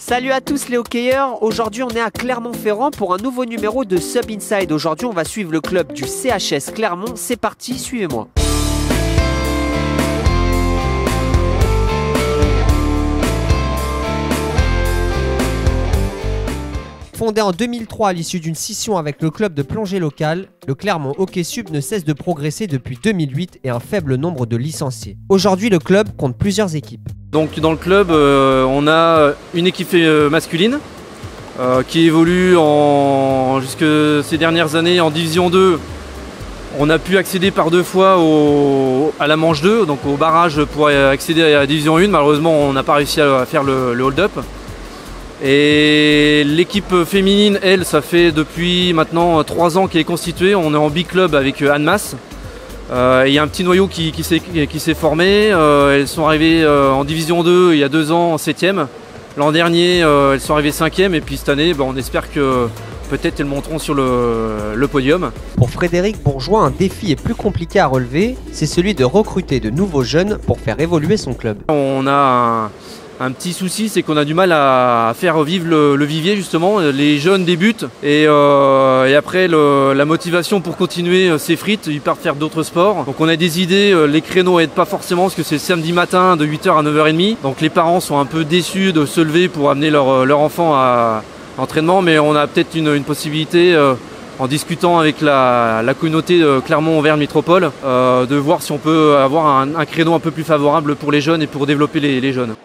Salut à tous les hockeyeurs, aujourd'hui on est à Clermont-Ferrand pour un nouveau numéro de Sub Inside. Aujourd'hui on va suivre le club du CHS Clermont, c'est parti, suivez-moi. Fondé en 2003 à l'issue d'une scission avec le club de plongée local, le Clermont Hockey Sub ne cesse de progresser depuis 2008 et un faible nombre de licenciés. Aujourd'hui, le club compte plusieurs équipes. Donc dans le club, on a une équipe masculine qui évolue jusque ces dernières années en Division 2. On a pu accéder par 2 fois à la manche 2, donc au barrage pour accéder à la Division 1. Malheureusement, on n'a pas réussi à faire le hold-up. Et l'équipe féminine, elle, ça fait depuis maintenant 3 ans qu'elle est constituée. On est en B-club avec Annemasse. Il y a un petit noyau qui s'est formé. Elles sont arrivées en Division 2 il y a 2 ans en 7e. L'an dernier, elles sont arrivées 5e. Et puis cette année, on espère que peut-être elles monteront sur le podium. Pour Frédéric Bourgeois, un défi est plus compliqué à relever. C'est celui de recruter de nouveaux jeunes pour faire évoluer son club. On a un petit souci, c'est qu'on a du mal à faire vivre le vivier justement. Les jeunes débutent et après la motivation pour continuer s'effrite, ils partent faire d'autres sports. Donc on a des idées, les créneaux n'aident pas forcément parce que c'est samedi matin de 8h à 9h30. Donc les parents sont un peu déçus de se lever pour amener leur enfant à l'entraînement, mais on a peut-être une possibilité en discutant avec la communauté de Clermont-Auvergne Métropole de voir si on peut avoir un créneau un peu plus favorable pour les jeunes et pour développer les jeunes.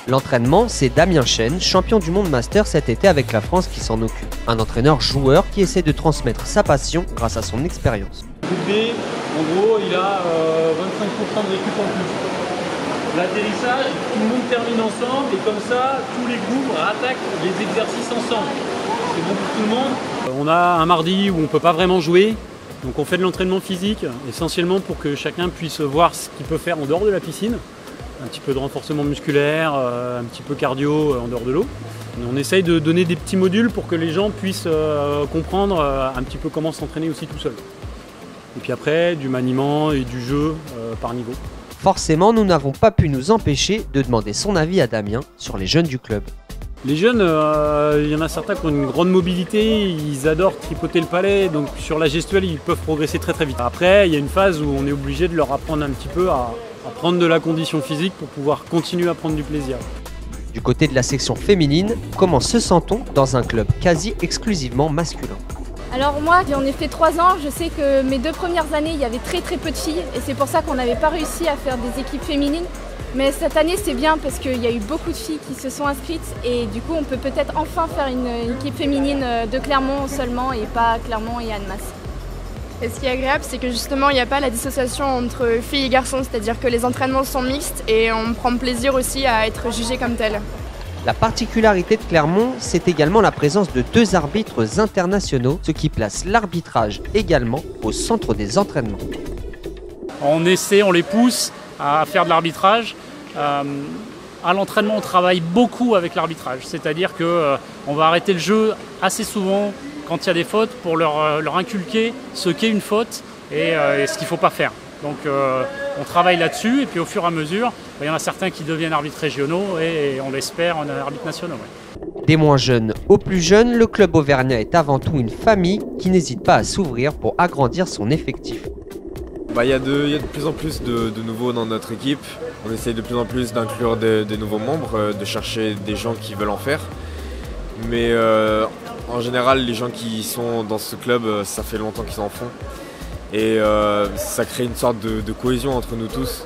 L'entraînement, c'est Damien Chen, champion du monde master cet été avec la France qui s'en occupe. Un entraîneur-joueur qui essaie de transmettre sa passion grâce à son expérience. Groupe B, en gros, il a 25% de récup en plus. L'atterrissage, tout le monde termine ensemble et comme ça, tous les groupes attaquent les exercices ensemble. C'est bon pour tout le monde. On a un mardi où on ne peut pas vraiment jouer, donc on fait de l'entraînement physique, essentiellement pour que chacun puisse voir ce qu'il peut faire en dehors de la piscine. Un petit peu de renforcement musculaire, un petit peu cardio en dehors de l'eau. On essaye de donner des petits modules pour que les gens puissent comprendre un petit peu comment s'entraîner aussi tout seul. Et puis après, du maniement et du jeu par niveau. Forcément, nous n'avons pas pu nous empêcher de demander son avis à Damien sur les jeunes du club. Les jeunes, il y en a certains qui ont une grande mobilité, ils adorent tripoter le palais, donc sur la gestuelle, ils peuvent progresser très très vite. Après, il y a une phase où on est obligé de leur apprendre un petit peu à prendre de la condition physique pour pouvoir continuer à prendre du plaisir. Du côté de la section féminine, comment se sent-on dans un club quasi exclusivement masculin? Alors moi, j'en ai fait 3 ans, je sais que mes 2 premières années, il y avait très peu de filles et c'est pour ça qu'on n'avait pas réussi à faire des équipes féminines. Mais cette année, c'est bien parce qu'il y a eu beaucoup de filles qui se sont inscrites et du coup, on peut peut-être enfin faire une équipe féminine de Clermont seulement et pas Clermont et Annemasse. Et ce qui est agréable, c'est que justement, il n'y a pas la dissociation entre filles et garçons, c'est-à-dire que les entraînements sont mixtes et on prend plaisir aussi à être jugé comme tel. La particularité de Clermont, c'est également la présence de 2 arbitres internationaux, ce qui place l'arbitrage également au centre des entraînements. On les pousse à faire de l'arbitrage. À l'entraînement, on travaille beaucoup avec l'arbitrage, c'est-à-dire qu'on va arrêter le jeu assez souvent quand il y a des fautes pour leur inculquer ce qu'est une faute et ce qu'il ne faut pas faire. Donc on travaille là-dessus et puis au fur et à mesure, il y en a certains qui deviennent arbitres régionaux et on l'espère, on a arbitres nationaux. Ouais. Des moins jeunes aux plus jeunes, le club auvergnat est avant tout une famille qui n'hésite pas à s'ouvrir pour agrandir son effectif. Il y a de plus en plus de nouveaux dans notre équipe. On essaye de plus en plus d'inclure des nouveaux membres, de chercher des gens qui veulent en faire. Mais en général, les gens qui sont dans ce club, ça fait longtemps qu'ils en font. Et ça crée une sorte de cohésion entre nous tous.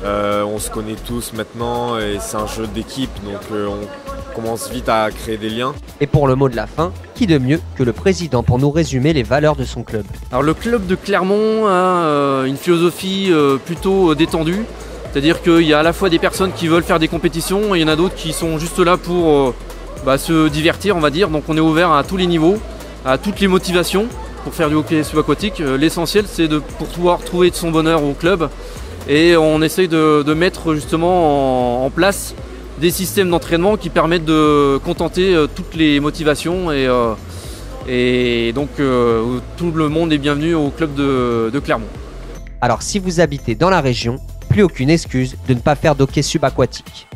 On se connaît tous maintenant et c'est un jeu d'équipe, donc on commence vite à créer des liens. Et pour le mot de la fin, qui de mieux que le président pour nous résumer les valeurs de son club? Alors le club de Clermont a une philosophie plutôt détendue. C'est-à-dire qu'il y a à la fois des personnes qui veulent faire des compétitions et il y en a d'autres qui sont juste là pour se divertir, on va dire. Donc on est ouvert à tous les niveaux, à toutes les motivations pour faire du hockey subaquatique. L'essentiel, c'est de pouvoir trouver son bonheur au club et on essaye de mettre justement en place des systèmes d'entraînement qui permettent de contenter toutes les motivations et donc tout le monde est bienvenu au club de Clermont. Alors si vous habitez dans la région, plus aucune excuse de ne pas faire d'hockey subaquatique.